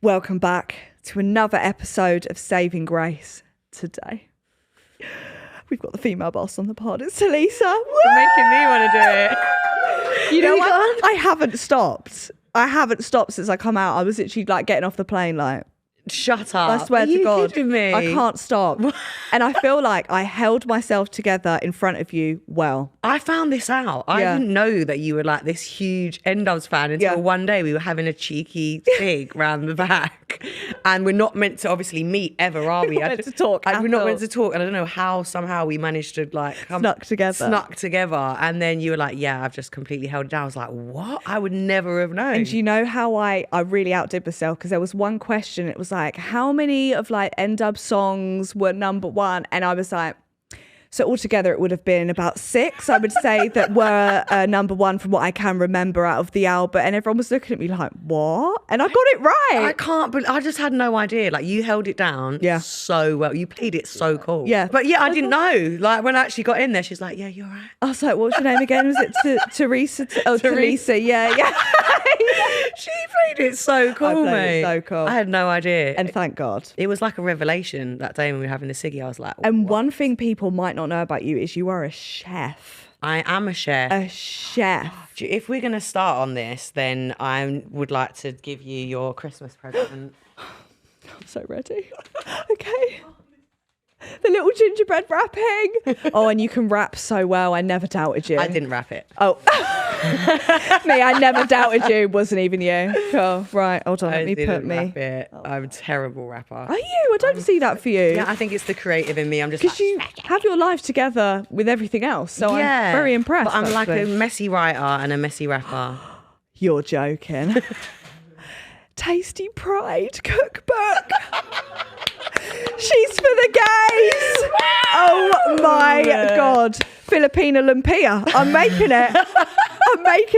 Welcome back to another episode of Saving Grace. Today, we've got the female boss on the pod. It's Tulisa. You're making me want to do it. You know what? I haven't stopped. Since I come out. I was literally like getting off the plane like... Shut up. I swear to God, kidding me? I can't stop. And I feel like I held myself together in front of you well. I found this out. I didn't know that you were like this huge N-Dubs fan until one day we were having a cheeky cig round the back. And we're not meant to obviously meet ever, are we? We're not meant to talk. We're not meant to talk. And I don't know how somehow we managed to like... Snuck together. And then you were like, yeah, I've just completely held it down. I was like, what? I would never have known. And you know how I really outdid myself? Because there was one question. It was like, how many of like N-Dub songs were number one? And I was like, so altogether it would have been about 6, I would say, that were number one from what I can remember out of the album. And everyone was looking at me like, what? And I got it right. I can't, but I just had no idea. Like, you held it down so well. You played it so cool. Yeah. But yeah, I didn't know. Like, when I actually got in there, she's like, yeah, you're right. I was like, what's your name again? Was it Teresa? Tulisa. Yeah. She played it so cool, mate. So cool. I had no idea. And thank God. It was like a revelation that day when we were having the ciggy. I was like, and what? One thing people might not know about you is you are a chef. I am a chef. A chef. If we're going to start on this, then I would like to give you your Christmas present. I'm so ready. Okay. The little gingerbread wrapping. Oh, and you can wrap so well. I never doubted you. I didn't wrap it. Oh. Me, I never doubted you. Wasn't even you. Cool. Right, hold on. Let me put me. Wrap it. I'm a terrible rapper. Are you? I don't see that for you. Yeah, I think it's the creative in me. I'm just because you have your life together with everything else. So I'm very impressed. But I'm like a messy writer and a messy rapper. You're joking. Tasty Pride cookbook. She's for the gays. Oh my God. Filipina Lumpia. I'm making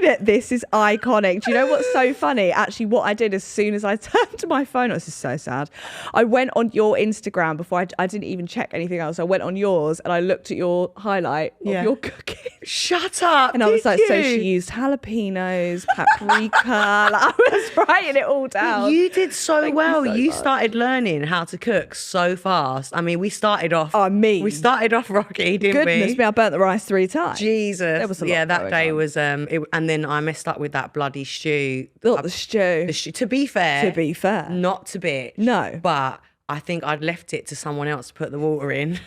it. This is iconic. Do you know what's so funny? Actually, what I did as soon as I turned to my phone, this is so sad. I went on your Instagram before I didn't even check anything else. I went on yours and I looked at your highlight of your cooking. Shut up. And I was like, so she used jalapenos, paprika. I was writing it all down. You did so well. You much. started learning how to cook so fast. I mean, we started off We started off rocky, didn't we? Goodness me, I burnt the rice 3 times. Jesus. There was a lot that day on. was and then I messed up with that bloody stew. The stew. To be fair. Not to bitch. No. But I think I'd left it to someone else to put the water in.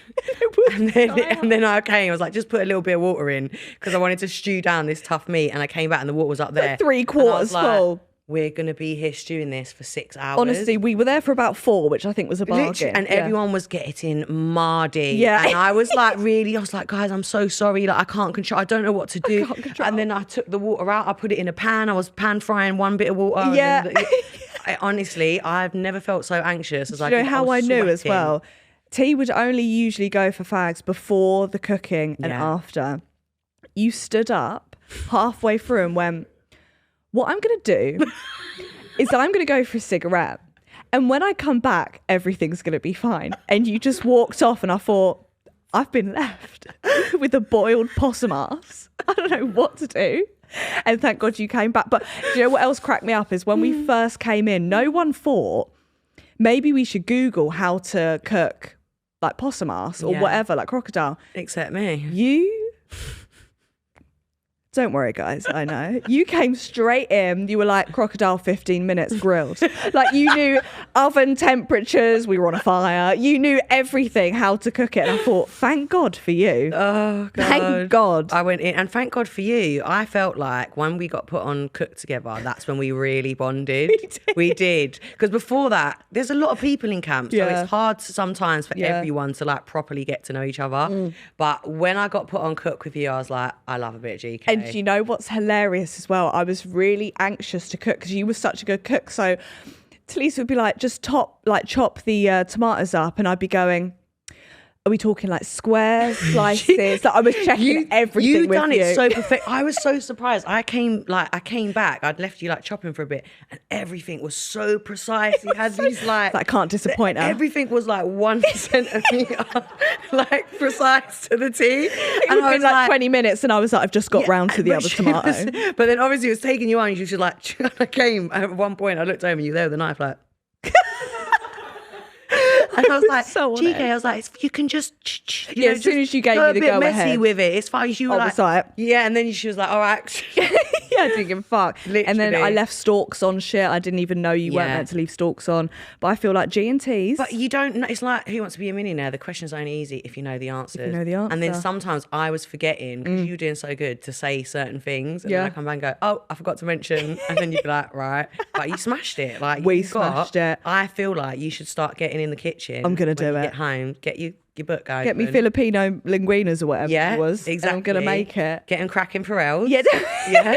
and then I came, I was like, just put a little bit of water in because I wanted to stew down this tough meat. And I came back and the water was up there. Like 3/4 full. Like, we're going to be here stewing this for 6 hours. Honestly, we were there for about 4, which I think was a bargain. Literally, and everyone was getting mardy. Yeah. And I was like, I was like, guys, I'm so sorry. Like, I can't control. I don't know what to do. And then I took the water out. I put it in a pan. I was pan frying 1 bit of water. Yeah. And then honestly, I've never felt so anxious as I did. You know how I knew as well? T would only usually go for fags before the cooking and after. You stood up halfway through and went, what I'm going to do is I'm going to go for a cigarette. And when I come back, everything's going to be fine. And you just walked off and I thought, I've been left with a boiled possum ass. I don't know what to do. And thank God you came back. But do you know what else cracked me up is when we first came in, no one thought maybe we should Google how to cook like possum ass or whatever, like crocodile. Except me. You... Don't worry, guys. I know. You came straight in. You were like, crocodile 15 minutes grilled. Like, you knew oven temperatures. We were on a fire. You knew everything, how to cook it. And I thought, thank God for you. Oh, God. Thank God. I went in, and thank God for you. I felt like when we got put on Cook together, that's when we really bonded. We did. Because before that, there's a lot of people in camp. So it's hard sometimes for everyone to like properly get to know each other. But when I got put on Cook with you, I was like, I love a bit of GK. And you know what's hilarious as well? I was really anxious to cook because you were such a good cook. So Tulisa would be like, just chop the tomatoes up, and I'd be going, are we talking like squares, slices? Like I was checking everything with you. You done it so perfect. I was so surprised. I came back. I'd left you like chopping for a bit, and everything was so precise. You had these like I can't disappoint her. Everything was like 1 centimeter, like precise to the T. And I was like 20 minutes, and I was like, I've just got round to the other tomato. But then obviously it was taking you on. You should like. I came at one point. I looked over and you there with the knife like. And I was like, so GK, I was like, you can just, as soon as you gave me the go a bit go messy ahead with it. It's fine. You were I was like, yeah. And then she was like, all right. I didn't give a fuck. Literally. And then I left stalks on shit. I didn't even know you weren't meant to leave stalks on. But I feel like G&Ts. But you don't know. It's like, Who Wants to Be a Millionaire? The question's only easy if you know the answers. If you know the answer. And then sometimes I was forgetting, because you were doing so good, to say certain things. And then I come back and go, oh, I forgot to mention. And then you'd be like, right. But you smashed it. Like, we smashed it. I feel like you should start getting in the kitchen. I'm going to do it. Get home, get your book going. Get me Filipino linguinas or whatever it was. Exactly. And I'm going to make it. Getting cracking Pharrells. Yeah. Yeah.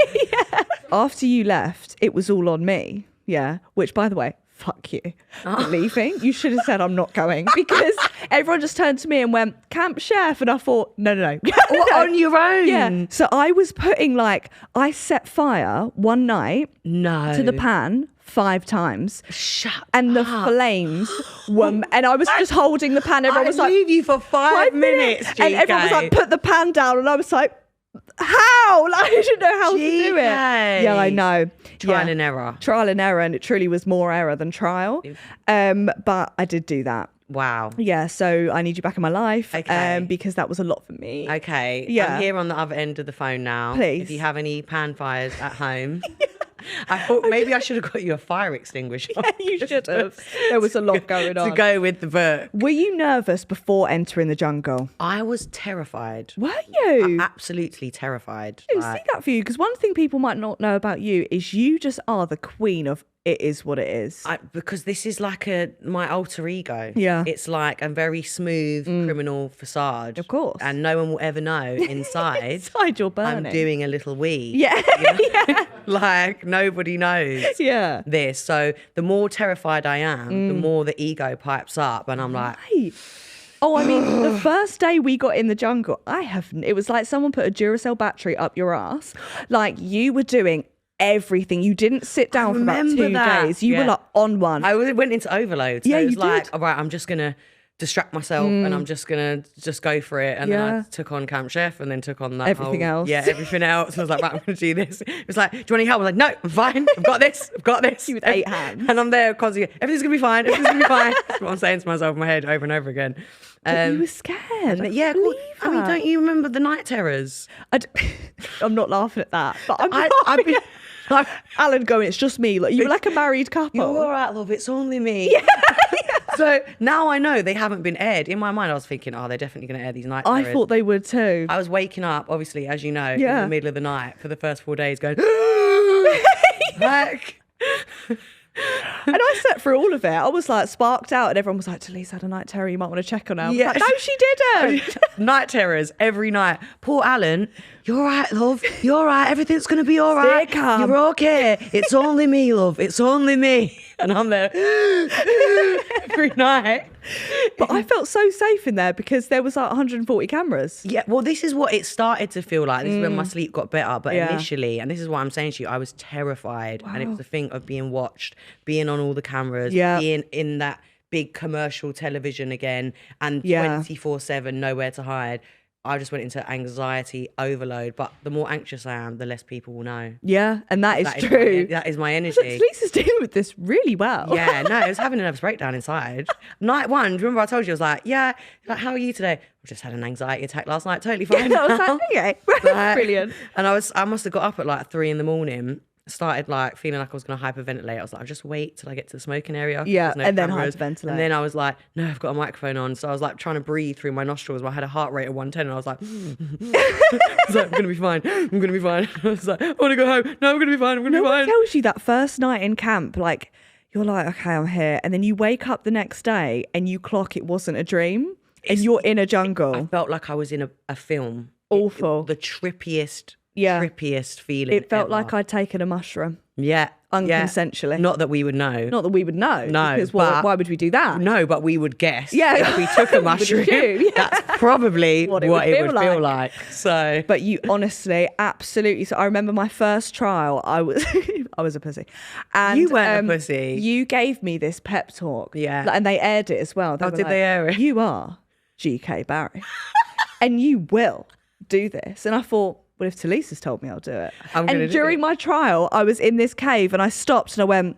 After you left, it was all on me. Yeah. Which, by the way, fuck you for leaving. You should have said I'm not going, because everyone just turned to me and went, camp chef. And I thought, no. No. On your own. Yeah. So I was putting I set fire one night to the pan 5 times. Shut and the up. flames were, and I was just holding the pan. Everyone was like, leave you for 5 minutes, GK. And everyone was like, put the pan down. And I was like, how? Like, I didn't know how to do it. Yeah, I know. Trial and error. Trial and error. And it truly was more error than trial. But I did do that. Wow. Yeah, so I need you back in my life. Okay. Because that was a lot for me. Okay. Yeah. I'm here on the other end of the phone now. Please. If you have any pan fires at home. I thought maybe I should have got you a fire extinguisher. Yeah, you should have. There was a lot going on. To go with the book. Were you nervous before entering the jungle? I was terrified. Were you? Absolutely terrified. I see that for you, because one thing people might not know about you is you just are the queen of it is what it is. Because this is like my alter ego. Yeah. It's like a very smooth criminal facade. Of course. And no one will ever know inside. Inside you're burning. I'm doing a little wee. Yeah. Yeah. Like nobody knows this. So the more terrified I am, the more the ego pipes up, and I'm like, right. Oh, I mean, the first day we got in the jungle, it was like someone put a Duracell battery up your ass. Like, you were doing everything. You didn't sit down for about 2 days. You were like on one. I went into overload. So Yeah, it was you like, did. all right, I'm just gonna distract myself and I'm just gonna go for it. And then I took on Camp Chef and then took on that Everything else. Yeah, everything else. And I was like, right, I'm gonna do this. It was like, do you want any help? I was like, no, I'm fine. I've got this. I've got this. You with 8 hands. And I'm there constantly. Everything's gonna be fine. Everything's gonna be fine. That's what I'm saying to myself in my head over and over again. But you were scared. Yeah, cool. I mean, don't you remember the night terrors? I'm not laughing at that, but I've been. Alan going, it's just me. Like, you were like a married couple. You're all right, love. It's only me. Yeah. So now I know they haven't been aired. In my mind, I was thinking, oh, they're definitely going to air these night terrors. I thought they would too. I was waking up, obviously, as you know, in the middle of the night for the first 4 days going, like... And I slept through all of it. I was like sparked out, and everyone was like, Tulisa had a night terror, you might want to check on her. I was like, no, she didn't. Night terrors every night. Poor Alan, you're all right, love. You're all right. Everything's going to be all right. Stay calm. You're okay. It's only me, love. It's only me. And I'm there every night. But I felt so safe in there because there was like 140 cameras. Yeah, well, this is what it started to feel like. This is when my sleep got better. But initially, and this is what I'm saying to you, I was terrified. Wow. And it was the thing of being watched, being on all the cameras, being in that big commercial television again, and 24/7, nowhere to hide. I just went into anxiety overload. But the more anxious I am, the less people will know. Yeah, and that is true. That is my energy. Lisa's dealing with this really well. Yeah, no, I was having a nervous breakdown inside. Night 1, do you remember I told you? I was like, like, how are you today? I just had an anxiety attack last night. Totally fine. I was like, okay, brilliant. And I must have got up at like 3 a.m. Started like feeling like I was going to hyperventilate. I was like, I'll just wait till I get to the smoking area. Yeah, and then hyperventilate. And then I was like, no, I've got a microphone on. So I was like trying to breathe through my nostrils. I had a heart rate of 110 and I was like, I was like, I'm going to be fine. I'm going to be fine. I was like, I want to go home. No, I'm going to be fine. I'm going to be fine. No one tells you that first night in camp, like, you're like, okay, I'm here. And then you wake up the next day and you clock it wasn't a dream and you're in a jungle. I felt like I was in a film. Awful. The trippiest feeling. It felt like I'd taken a mushroom. Yeah. Unconsensually. Yeah. Not that we would know. Not that we would know. No. Because why would we do that? No, but we would guess. Yeah. If we took a mushroom, that's probably what it would feel like. So. But you honestly, absolutely. So I remember my first trial, I was a pussy. And you weren't a pussy. You gave me this pep talk. Yeah. And they aired it as well. Did they air it? You are GK Barry. And you will do this. And I thought, well, if Tulisa's told me, I'll do it. And during my trial, I was in this cave and I stopped and I went,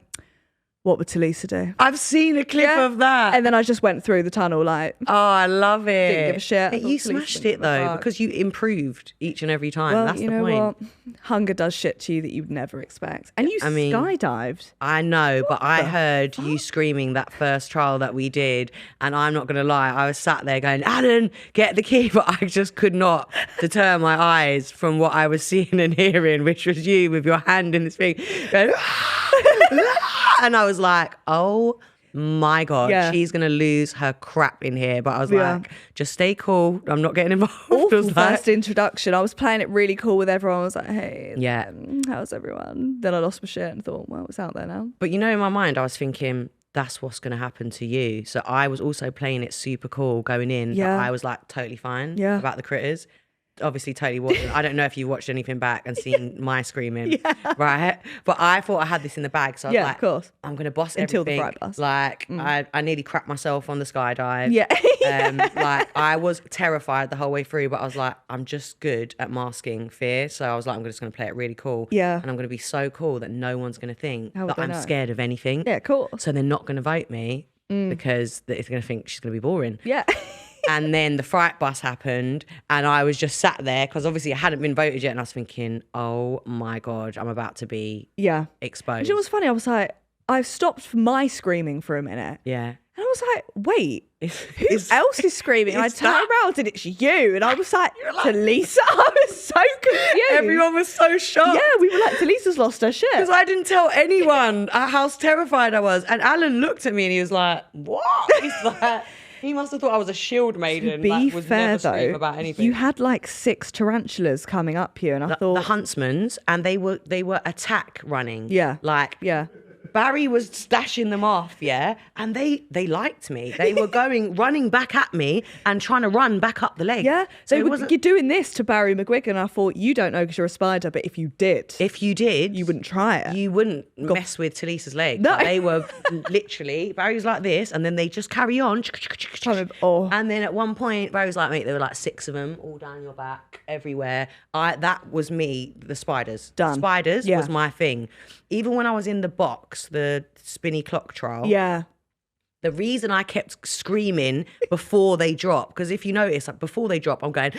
What would Tulisa do? I've seen a clip of that. And then I just went through the tunnel like... Oh, I love it. Didn't give a shit. Hey, you smashed it though, because you improved each and every time. Well, that's you the know point. what? Hunger does shit to you that you'd never expect. And you skydived. I know, but I heard you screaming that first trial that we did, and I'm not going to lie, I was sat there going, Alan, get the key, but I just could not deter my eyes from what I was seeing and hearing, which was you with your hand in this thing going, and I was like, oh my God, she's going to lose her crap in here. But I was like, just stay cool. I'm not getting involved. Awful first introduction. I was playing it really cool with everyone. I was like, hey, how's everyone? Then I lost my shit and thought, well, it's out there now. But you know, in my mind, I was thinking, that's what's going to happen to you. So I was also playing it super cool going in. Yeah. I was like totally fine about the critters. Obviously totally wasn't. I don't know if you watched anything back and seen my screaming, right? But I thought I had this in the bag, so I was like, of course. I'm gonna boss until everything. The fright bus. Like I nearly crapped myself on the skydive. Like I was terrified the whole way through, but I was like, I'm just good at masking fear, so I was like, I'm just gonna play it really cool. And I'm gonna be so cool that no one's gonna think that I'm scared of anything. Cool. So they're not gonna vote me because it's gonna think she's gonna be boring. And then the fright bus happened, and I was just sat there because obviously I hadn't been voted yet, and I was thinking, oh my God, I'm about to be exposed. And you know what's funny? I was like, I stopped my screaming for a minute. And I was like, wait, who else is screaming? And I turned around and it's you. And I was like, Tulisa. I was so confused. Everyone was so shocked. Yeah, we were like, Tulisa's lost her shit. Because I didn't tell anyone how terrified I was. And Alan looked at me and he was like, what? He's like... He must have thought I was a shield maiden. To be was fair, never scream about anything. You had like 6 tarantulas coming up you, and I thought the huntsmans, and they were attack running. Yeah. Barry was stashing them off, and they liked me. They were running back at me and trying to run back up the leg. So you're doing this to Barry McGuigan, and I thought, you don't know because you're a spider, but if you did, you wouldn't try it. You wouldn't mess with Tulisa's leg. No. They were literally, Barry was like this, and then they just carry on. And then at one point, Barry was like, mate, there were like 6 of them all down your back, everywhere. That was me, the spiders. Done. Spiders was my thing. Even when I was in the box, the spinny clock trial. The reason I kept screaming before they drop, because if you notice, like before they drop, I'm going,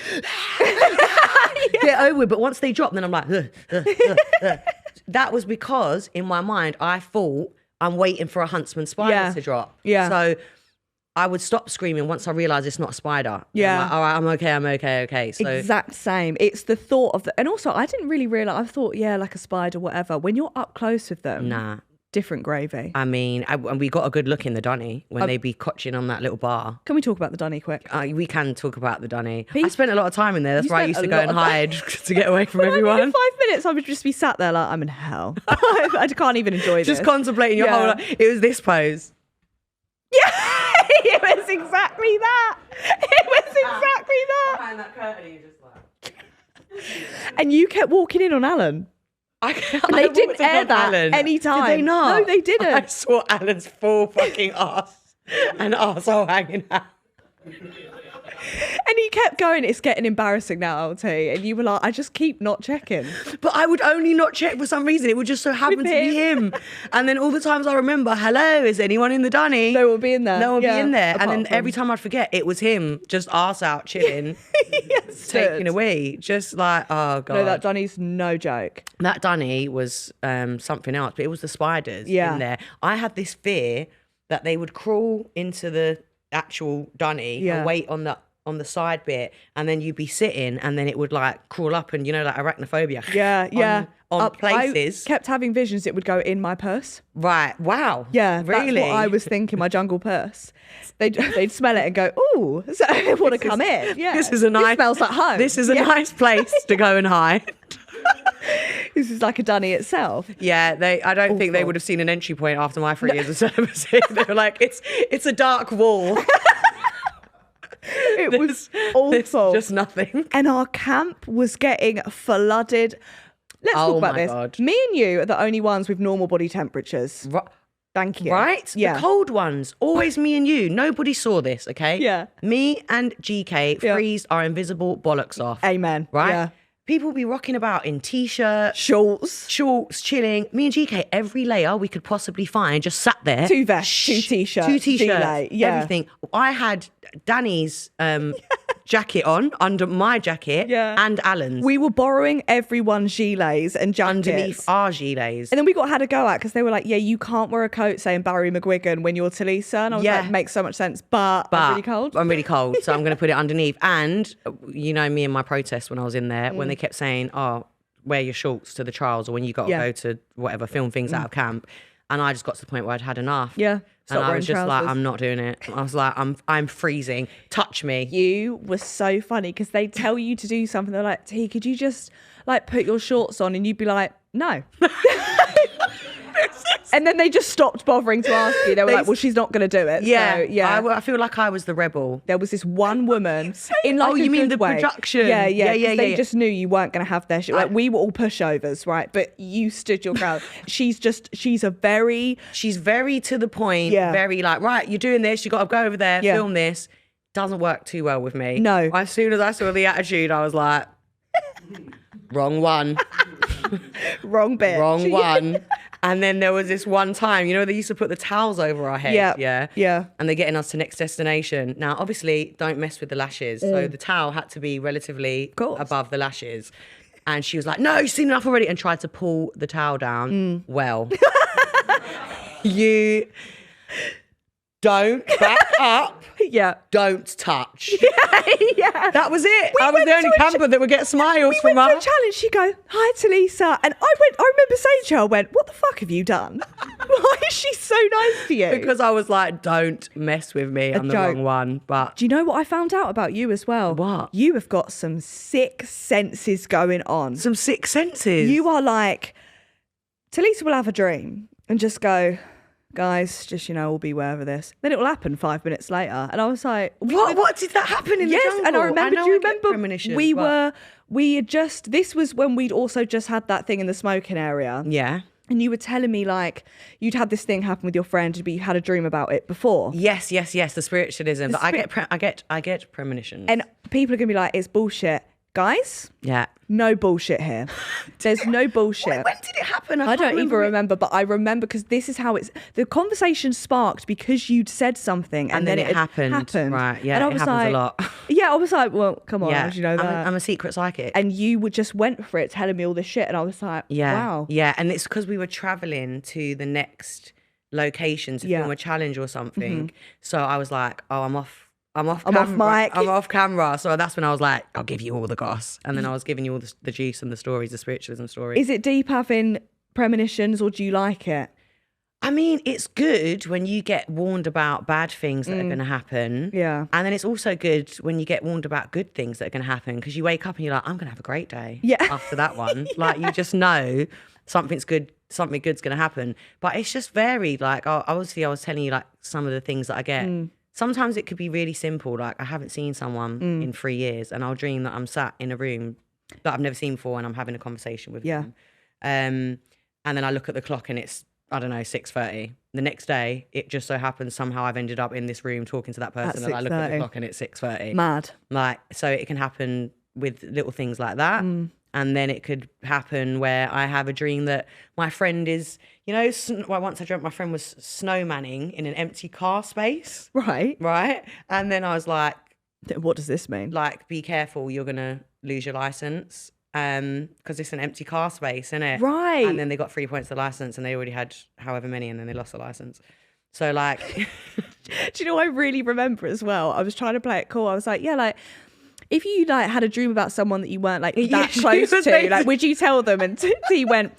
get over it. But once they drop, then I'm like, that was because in my mind, I thought I'm waiting for a huntsman spider to drop. So I would stop screaming once I realised it's not a spider. I'm like, all right, I'm okay. So exact same. It's the thought of and also I didn't really realise, I thought, like a spider, whatever. When you're up close with them, different gravy. I mean, and we got a good look in the Dunny when they be cotching on that little bar. Can we talk about the Dunny quick? We can talk about the Dunny. I spent a lot of time in there. That's why I used to go and hide to get away from everyone. In 5 minutes, I would just be sat there like, I'm in hell. I can't even enjoy this. Just contemplating your whole life. It was this pose. It was exactly that. Behind that curtain, you just like... And you kept walking in on Alan. They didn't air that any time. Did they not? No, they didn't. I saw Alan's full fucking ass and arsehole hanging out. And he kept going, it's getting embarrassing now, LT. And you were like, I just keep not checking. But I would only not check for some reason. It would just so happen to be him. And then all the times I remember, hello, is anyone in the Dunny? No one will be in there. No one will be in there. And then every time I'd forget, it was him, just arse out, chilling, taking away. Just like, oh God. No, that Dunny's no joke. That Dunny was something else, but it was the spiders in there. I had this fear that they would crawl into the actual Dunny and wait on the side bit, and then you'd be sitting and then it would like crawl up and like arachnophobia on places. I kept having visions it would go in my purse. Right. Wow. Yeah, really? That's what I was thinking, my jungle purse. They'd smell it and go, ooh, so I want to come in. Yeah, this is a nice, it smells like home. This is a nice place to go and hide. This is like a Dunny itself. Yeah, I don't think they would have seen an entry point after my 3 years of service. They were like, it's a dark wall. It was awful. Just nothing. And our camp was getting flooded. Let's talk about this. God. Me and you are the only ones with normal body temperatures. Thank you. Right? Yeah. The cold ones. Always me and you. Nobody saw this, okay? Yeah. Me and GK freezed our invisible bollocks off. Amen. Right? Yeah. people be rocking about in t-shirts, shorts, chilling. Me and GK, every layer we could possibly find just sat there. 2 vests, 2 t-shirts, 2 t-shirts, gilet, everything. I had Danny's jacket on under my jacket and Alan's. We were borrowing everyone's gilets and jackets. Underneath our gilets. And then we had a go at because they were like, yeah, you can't wear a coat saying Barry McGuigan when you're Tulisa. And I was like, makes so much sense, but I'm really cold. I'm really cold, so I'm going to put it underneath. And you know me and my protest when I was in there, when they kept saying, oh, wear your shorts to the trials or when you got to go to whatever, film things out of camp. And I just got to the point where I'd had enough. Yeah. And I was just like, I'm not doing it. I was like, I'm freezing. Touch me. You were so funny because they tell you to do something. They're like, T, could you just like put your shorts on? And you'd be like, no. And then they just stopped bothering to ask you. They were like, well, she's not going to do it. Yeah. So, yeah. I feel like I was the rebel. There was this one woman in like you mean the way. production? Yeah. They just knew you weren't going to have their shit. Like we were all pushovers, right? But you stood your ground. She's very to the point. Yeah. Very like, right, you're doing this. You got to go over there, film this. Doesn't work too well with me. No. As soon as I saw the attitude, I was like, wrong one. Wrong bitch. Wrong one. And then there was this one time, you know, they used to put the towels over our heads. Yeah. And they're getting us to next destination. Now, obviously, don't mess with the lashes. So the towel had to be relatively above the lashes. And she was like, no, you've seen enough already. And tried to pull the towel down. Well, you don't back up. Yeah. Don't touch. Yeah. That was it. I was the only camper that would get smiles from her. We went to a challenge. She go, hi, Tulisa. And I remember saying to her, I went, what the fuck have you done? Why is she so nice to you? Because I was like, don't mess with me. I'm the wrong one. But do you know what I found out about you as well? What? You have got some sick senses going on. Some sick senses? You are like, Tulisa will have a dream and just go, guys, just, we'll be aware of this. Then it will happen 5 minutes later. And I was like, what did that happen in the jungle? Yes, and I remember, do you remember this was when we'd also just had that thing in the smoking area. Yeah. And you were telling me like you'd had this thing happen with your friend, but you had a dream about it before. Yes. The spiritualism. I get premonitions. And people are going to be like, it's bullshit. Guys, no bullshit here. There's no bullshit. When did it happen? I don't even remember, but I remember because this is how the conversation sparked because you'd said something and then it happened. Right, yeah, and I it was happens like, a lot. Yeah, I was like, well, come on, how do you know that? I'm a secret psychic. And you just went for it, telling me all this shit, and I was like, wow. Yeah, and it's because we were travelling to the next location to film a challenge or something. So I was like, oh, I'm off mic. I'm off camera. So that's when I was like, I'll give you all the goss. And then I was giving you all the juice and the stories, the spiritualism stories. Is it deep having premonitions or do you like it? I mean, it's good when you get warned about bad things that are going to happen. Yeah. And then it's also good when you get warned about good things that are going to happen because you wake up and you're like, I'm going to have a great day after that one. Like you just know something good's going to happen. But it's just varied. Like, obviously I was telling you like some of the things that I get. Sometimes it could be really simple. Like I haven't seen someone in 3 years and I'll dream that I'm sat in a room that I've never seen before and I'm having a conversation with them. And then I look at the clock and it's, I don't know, 6:30. The next day, it just so happens somehow I've ended up in this room talking to that person and I look at the clock and it's 6:30. Mad. Like, so it can happen with little things like that. And then it could happen where I have a dream that my friend is, once I dreamt my friend was snowmanning in an empty car space. Right. And then I was like, what does this mean? Like, be careful, you're going to lose your license because it's an empty car space, isn't it? Right. And then they got 3 points of the license and they already had however many and then they lost the license. So like... Do you know what I really remember as well? I was trying to play it cool. I was like, if you like had a dream about someone that you weren't like that close to, like, would you tell them? And he went,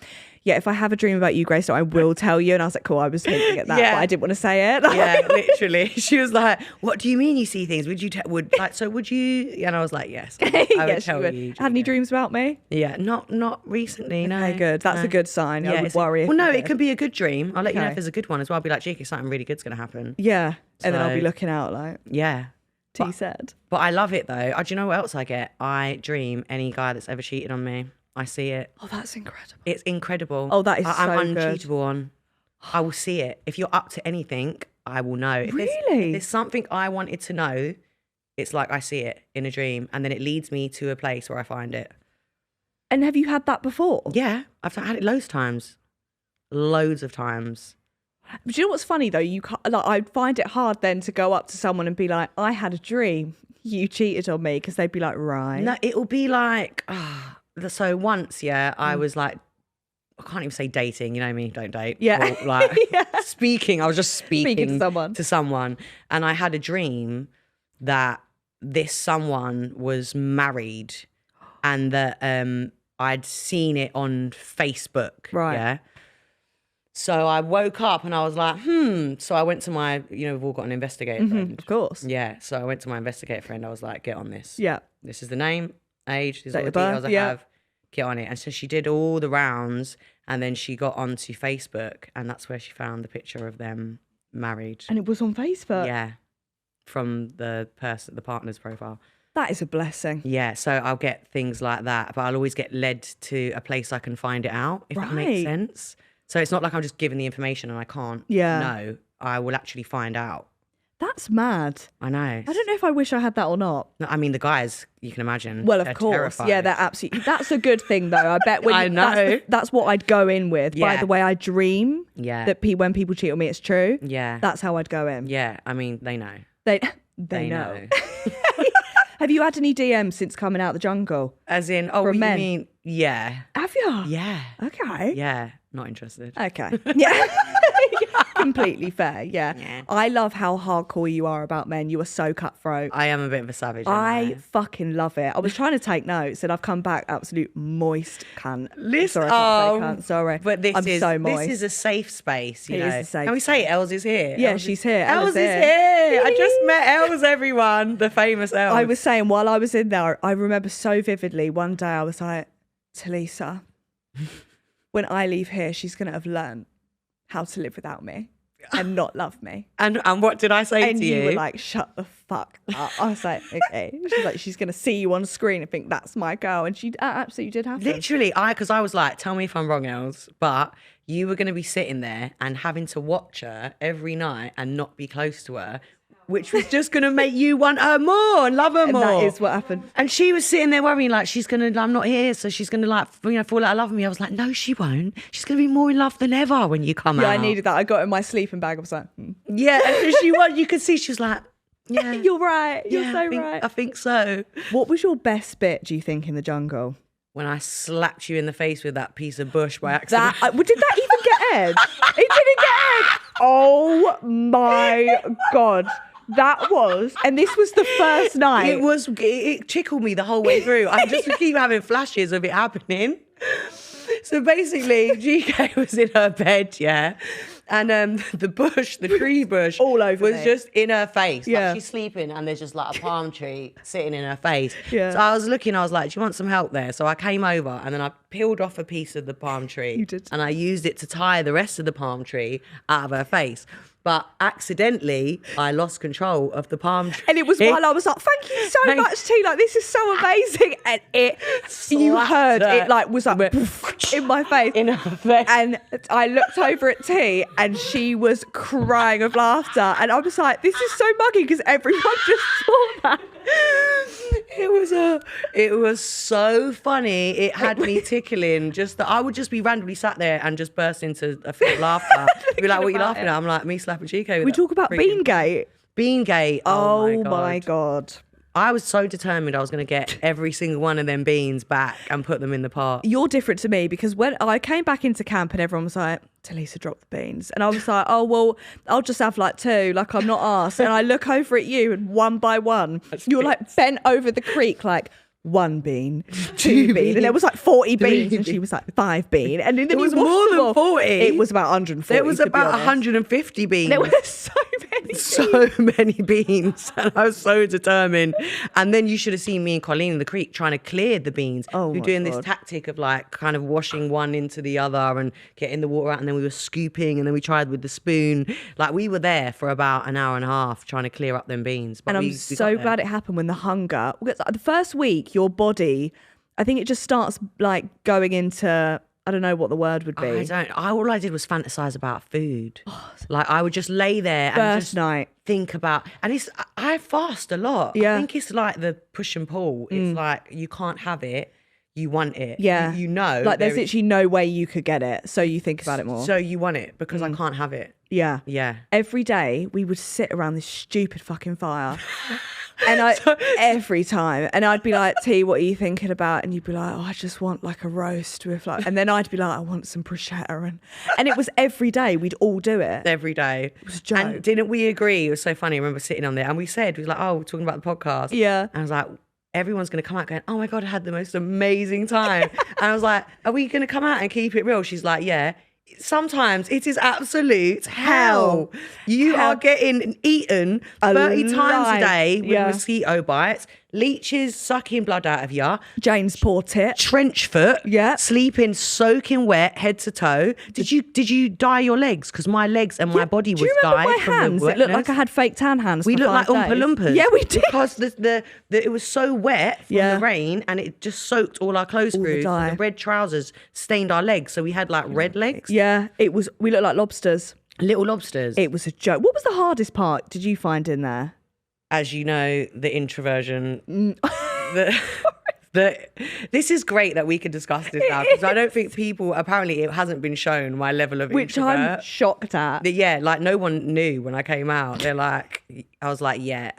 if I have a dream about you, Grace, I will tell you. And I was like, cool, I was hinting at that, but I didn't want to say it. Yeah, literally. She was like, what do you mean you see things? Would you would you? And I was like, yes, I would tell you. Had any dreams about me? Yeah, not recently, no. Okay, good. That's a good sign. Yeah, I would worry. Well, no, it could be a good dream. I'll let you know if there's a good one as well. I'll be like, Jake, something really good's going to happen. Yeah, and then I'll be looking out like. Yeah. T said. But I love it though. Do you know what else I get? I dream any guy that's ever cheated on me. I see it. Oh, that's incredible. It's incredible. Oh, that is I'm good. uncheatable on. I will see it. If you're up to anything, I will know. If there's something I wanted to know, it's like I see it in a dream and then it leads me to a place where I find it. And have you had that before? Yeah, I've had it loads of times. Do you know what's funny though? You can't, like, I find it hard then to go up to someone and be like, I had a dream you cheated on me, because they'd be like, right. No, it will be like, so once, I was like, I can't even say dating, you know me, don't date. Yeah. Or like Yeah. I was just speaking to someone. And I had a dream that this someone was married and that I'd seen it on Facebook. Right. Yeah. So I woke up and I was like, So I went to my, we've all got an investigator friend. Of course. Yeah. So I went to my investigator friend. I was like, get on this. Yeah. This is the name, age, these are all the Date of details birth, I have. Get on it. And so she did all the rounds and then she got onto Facebook and that's where she found the picture of them married. And it was on Facebook. Yeah. From the partner's profile. That is a blessing. Yeah. So I'll get things like that, but I'll always get led to a place I can find it out, if that makes sense. So it's not like I'm just given the information and I can't know. I will actually find out. That's mad. I know. I don't know if I wish I had that or not. No, I mean, the guys, you can imagine. Well, of course. Terrified. Yeah, they're absolutely. That's a good thing, though. I bet when I know. That's what I'd go in with. Yeah. By the way, I dream that when people cheat on me, it's true. Yeah. That's how I'd go in. Yeah. I mean, they know. They know. Have you had any DMs since coming out the jungle? As in, from what men? You mean? Yeah. Have you? Yeah. Okay. Yeah. Not interested. Okay. Yeah. Completely fair. Yeah. I love how hardcore you are about men. You are so cutthroat. I am a bit of a savage. I fucking love it. I was trying to take notes and I've come back absolute moist cunt. Listen, Sorry, I can't say cunt. Sorry. But so moist. This is a safe space, you know. Is a safe Can we say Els is here? Yeah, she's here. Els is here. I just met Els, everyone. The famous Els. I was saying while I was in there, I remember so vividly one day I was like, Tulisa, when I leave here, she's going to have learned how to live without me and not love me. And what did I say and to you? And you were like, shut the fuck up. I was like, okay. She's like, she's going to see you on screen and think that's my girl. And she absolutely did happen. Literally, because I was like, tell me if I'm wrong, Els, but you were going to be sitting there and having to watch her every night and not be close to her, which was just going to make you want her more and love her more. That is what happened. And she was sitting there worrying like, I'm not here, so she's going to fall out of love with me. I was like, no, she won't. She's going to be more in love than ever when you come out. Yeah, I needed that. I got in my sleeping bag. I was like, Yeah, and she was. You could see she was like, yeah. You're right. You're so right. I think so. What was your best bit, do you think, in the jungle? When I slapped you in the face with that piece of bush by accident. Did that even get aired? It didn't get aired. Oh my God. That was, and this was the first night. It tickled me the whole way through. I just keep having flashes of it happening. So basically, GK was in her bed, and the tree bush, all over was me. just in her face. Yeah. Like she's sleeping, and there's just like a palm tree sitting in her face. Yeah. So I was looking, I was like, do you want some help there? So I came over, and then I peeled off a piece of the palm tree. You did. And I used it to tie the rest of the palm tree out of her face. But accidentally, I lost control of the palm tree. And it was while I was like, thank you so much, T. Like, this is so amazing. And you heard it like was like poof, in my face. In her face. And I looked over at T and she was crying of laughter. And I was like, this is so muggy because everyone just saw that. It was so funny. It had me tickling. Just that I would just be randomly sat there and just burst into a fit of laughter. Be like, what are you laughing at? I'm like, me slapping Chico. We talk about Beangate. Beangate. Oh my God. I was so determined I was going to get every single one of them beans back and put them in the pot. You're different to me because when I came back into camp and everyone was like, Tulisa dropped the beans. And I was like, oh, well, I'll just have like 2. Like, I'm not asked. And I look over at you and one by one, you're like bent over the creek like, 1 bean, 2 bean, and there was like 40 beans, and she was like 5 bean, and then it was more than 40. It was about 140. There was about 150 beans. There were so many beans, and I was so determined. And then you should have seen me and Colleen in the creek trying to clear the beans. Oh, we were doing this tactic of like kind of washing one into the other and getting the water out, and then we were scooping, and then we tried with the spoon. Like we were there for about an hour and a half trying to clear up them beans. But and I'm so glad it happened when the hunger. The first week, your body, I think it just starts like going into, I don't know what the word would be. All I did was fantasize about food. Like I would just lay there and just think about, and I fast a lot. Yeah. I think it's like the push and pull. It's like you can't have it. you want it. Yeah. You know. Like there's literally no way you could get it. So you think about it more. So you want it because I can't have it. Yeah. Yeah. Every day we would sit around this stupid fucking fire. And every time. And I'd be like, T, what are you thinking about? And you'd be like, oh, I just want like a roast with like, and then I'd be like, I want some bruschetta. And it was every day. We'd all do it. Every day. It was a joke. And didn't we agree? It was so funny. I remember sitting on there and we said, we was like, oh, we're talking about the podcast. Yeah. And I was like, everyone's going to come out going, oh my God, I had the most amazing time. And I was like, are we going to come out and keep it real? She's like, yeah. Sometimes it is absolute hell. You are getting eaten 30 times a day with mosquito bites, leeches sucking blood out of you, Jane's poor tit, trench foot, sleeping soaking wet head to toe. Did you dye your legs? Because my legs and my body was dyed my from hands? the wetness. It looked like I had fake tan hands. We looked like Oompa Loompas. Yeah, we did. Because it was so wet from the rain and it just soaked all our clothes through. The red trousers stained our legs. So we had like red legs. Yeah, we looked like lobsters. Little lobsters. It was a joke. What was the hardest part did you find in there? As you know, the introversion. This is great that we can discuss this now because I don't think people, apparently it hasn't been shown my level of Which introvert. I'm shocked at. Yeah, like no one knew when I came out. They're like, I was like, yeah,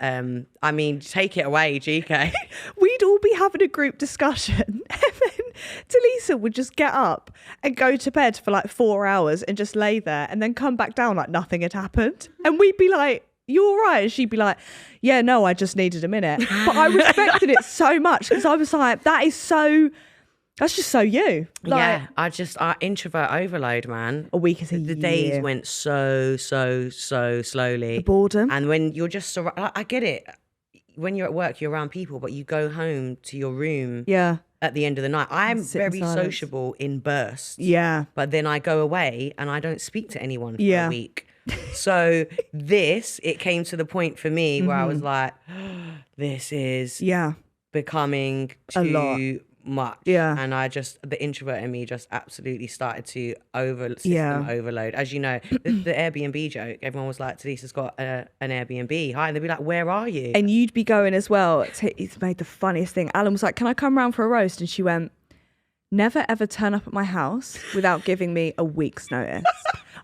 I mean, take it away, GK. We'd all be having a group discussion and then Tulisa would just get up and go to bed for like 4 hours and just lay there and then come back down like nothing had happened. And we'd be like, you all right? And she'd be like, yeah, no, I just needed a minute. But I respected it so much because I was like, that's just so you. Like, yeah, introvert overload, man. A week is a The year. days went so slowly. The boredom. And when you're just, I get it. When you're at work, you're around people, but you go home to your room at the end of the night. I'm very sociable in bursts. Yeah. But then I go away and I don't speak to anyone for a week. So it came to the point for me where I was like, this is becoming too much. Yeah. And the introvert in me just absolutely started to system overload. As you know, the Airbnb joke, everyone was like, Tulisa's got an Airbnb. Hi. And they'd be like, where are you? And you'd be going as well. It's made the funniest thing. Alan was like, can I come round for a roast? And she went, never ever turn up at my house without giving me a week's notice.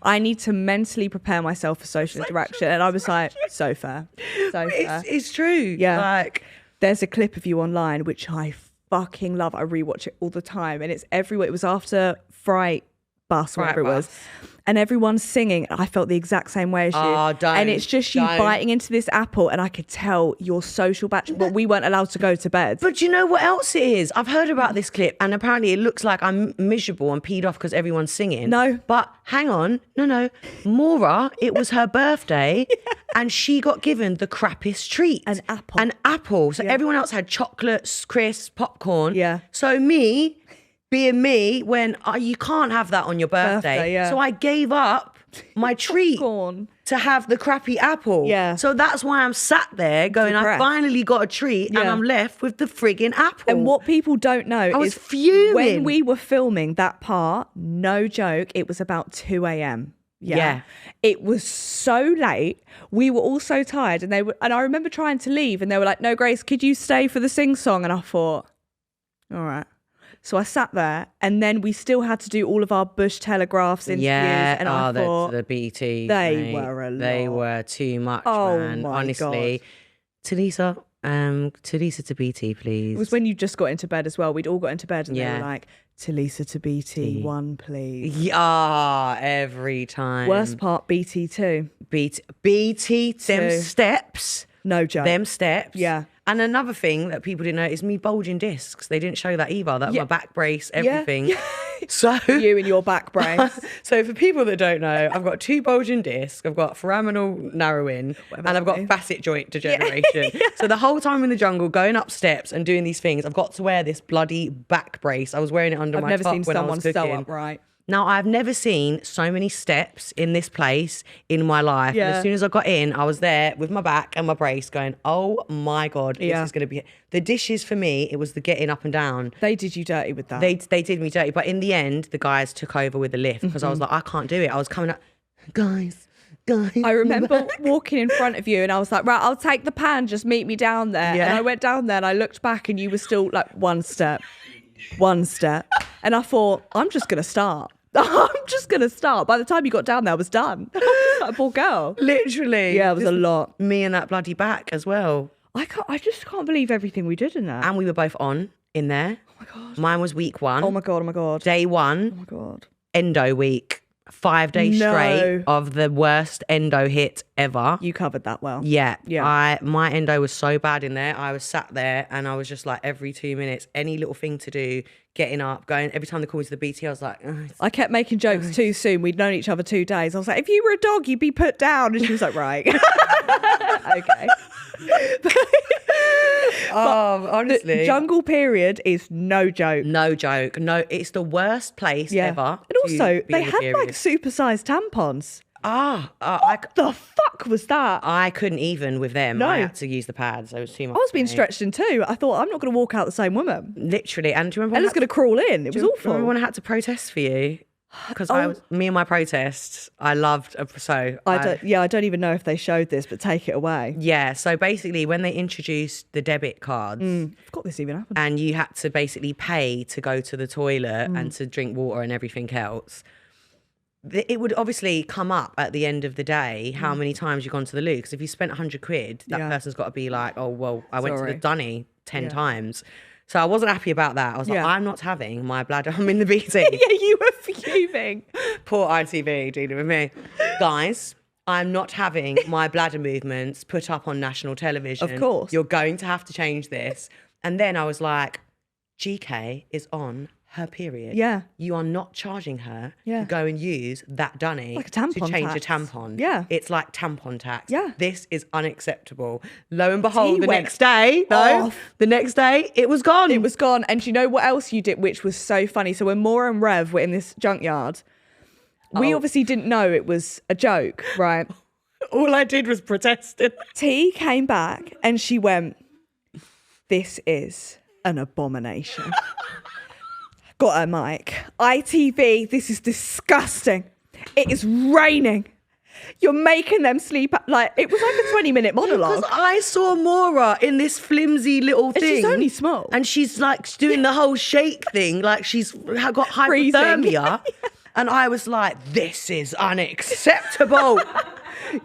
I need to mentally prepare myself for social interaction. And I was like, so fair. So fair. It's true. Yeah. Like, there's a clip of you online, which I fucking love. I rewatch it all the time. And it's everywhere. It was after Fright Bus, whatever it was. And everyone's singing. I felt the exact same way as you. Oh, don't. And it's just you biting into this apple. And I could tell your social batch. But we weren't allowed to go to bed. But you know what else it is? I've heard about this clip and apparently it looks like I'm miserable and peed off because everyone's singing. No. But hang on. No. Maura, it was her birthday and she got given the crappiest treat. An apple. An apple. So everyone else had chocolates, crisps, popcorn. Yeah. So me, being me, when you can't have that on your birthday. So I gave up my treat to have the crappy apple. Yeah. So that's why I'm sat there going, I finally got a treat and I'm left with the frigging apple. And what people don't know is fuming. When we were filming that part, no joke, it was about 2 a.m. Yeah. It was so late. We were all so tired and I remember trying to leave and they were like, no, Grace, could you stay for the sing song? And I thought, all right. So I sat there and then we still had to do all of our Bush Telegraphs interviews. And I thought the BT. They were a lot. They were too much, man. My honestly. God. Tulisa to BT, please. It was when you just got into bed as well. We'd all got into bed and they were like, Tulisa to BT, one please. Yeah, every time. Worst part, BT 2. BT, them steps. No joke. Them steps. Yeah. And another thing that people didn't know is me bulging discs. They didn't show that either. That my back brace, everything. Yeah. So you and your back brace. So for people that don't know, I've got 2 bulging discs, I've got foraminal narrowing, and I've got facet joint degeneration. So the whole time in the jungle, going up steps and doing these things, I've got to wear this bloody back brace. I was wearing it under my top when I was cooking. So upright. Now, I've never seen so many steps in this place in my life. Yeah. And as soon as I got in, I was there with my back and my brace going, oh my God, this is going to be... The dishes for me, it was the getting up and down. They did you dirty with that. They did me dirty. But in the end, the guys took over with the lift because I was like, I can't do it. I was coming up, guys. I remember walking in front of you and I was like, right, I'll take the pan, just meet me down there. Yeah. And I went down there and I looked back and you were still like one step. one step. And I thought, I'm just going to start. I'm just going to start. By the time you got down there, I was done. Like, poor girl. Literally. Yeah, it was a lot. Me and that bloody back as well. I just can't believe everything we did in there. And we were both on in there. Oh my God. Mine was week 1. Oh my God, oh my God. Day 1. Oh my God. Endo week. 5 days straight of the worst endo hit ever. You covered that well. Yeah. My endo was so bad in there. I was sat there and I was just like, every 2 minutes, any little thing to do, getting up, going. Every time they called me to the BT, I was like, I kept making jokes too soon. We'd known each other 2 days. I was like, if you were a dog, you'd be put down. And she was like, right. Okay. Honestly. The jungle period is no joke. No joke. No, it's the worst place ever. And also, they had like supersized tampons. What the fuck was that? I couldn't even with them. No. I had to use the pads. It was too much. I was being stretched in two. I thought, I'm not going to walk out the same woman. Literally. And do you remember Ella's going to crawl in. It was awful. Remember when I had to protest for you? Because me and my protests, I loved. I don't even know if they showed this, but take it away. Yeah. So basically, when they introduced the debit cards, I forgot this even happened. And you had to basically pay to go to the toilet and to drink water and everything else. It would obviously come up at the end of the day how many times you've gone to the loo. Because if you spent 100 quid, that person's got to be like, oh well, I went to the Dunny 10 times. So I wasn't happy about that. I was like, I'm not having my bladder. I'm in the BT. Yeah, you were fuming. Poor ITV dealing with me. Guys, I'm not having my bladder movements put up on national television. Of course. You're going to have to change this. And then I was like, GK is on her period. Yeah. You are not charging her to go and use that Dunny like a tampon to change tax. a tampon. Yeah. It's like tampon tax. Yeah. This is unacceptable. Lo and behold, the next day, it was gone. It was gone. And do you know what else you did, which was so funny? So when Maura and Rev were in this junkyard, we obviously didn't know it was a joke, right? All I did was protest. T came back and she went, this is an abomination. Got her mic. ITV, this is disgusting. It is raining. You're making them sleep. Like, it was like a 20-minute monologue. Because I saw Maura in this flimsy little thing. And she's only small. And she's like doing the whole shake thing. Like she's got hypothermia. And I was like, this is unacceptable.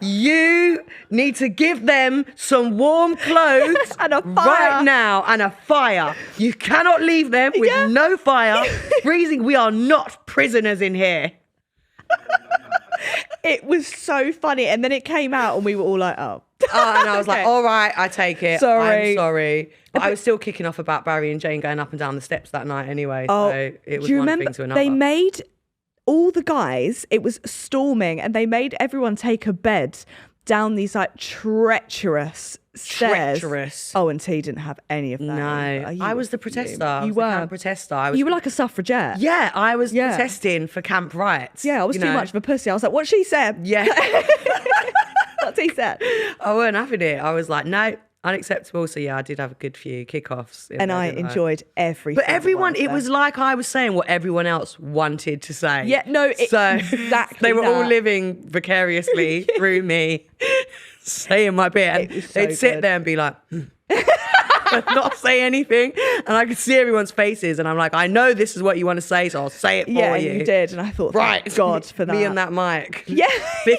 You need to give them some warm clothes and a fire right now and a fire. You cannot leave them with no fire. Freezing. We are not prisoners in here. It was so funny. And then it came out and we were all like, oh. And I was like, all right, I take it. Sorry. I'm sorry. But I was still kicking off about Barry and Jane going up and down the steps that night anyway. So it was one thing to another. They made all the guys, it was storming, and they made everyone take a bed down these like treacherous stairs. Oh, and T didn't have any of that. No, I was the protester. You were the camp protester. You were like a suffragette. Yeah, I was protesting for camp rights. Yeah, I was too much of a pussy. I was like, what she said? Yeah. What he said. I weren't having it. I was like, no, unacceptable. So yeah, I did have a good few kickoffs. And I enjoyed everything. But everyone, it was like I was saying what everyone else wanted to say. Yeah, no, exactly. They were all living vicariously through me, saying my bit. And they'd sit there and be like, not say anything. And I could see everyone's faces. And I'm like, I know this is what you want to say, so I'll say it for you. Yeah, you did. And I thought, right, God for that. Me and that mic. Yeah.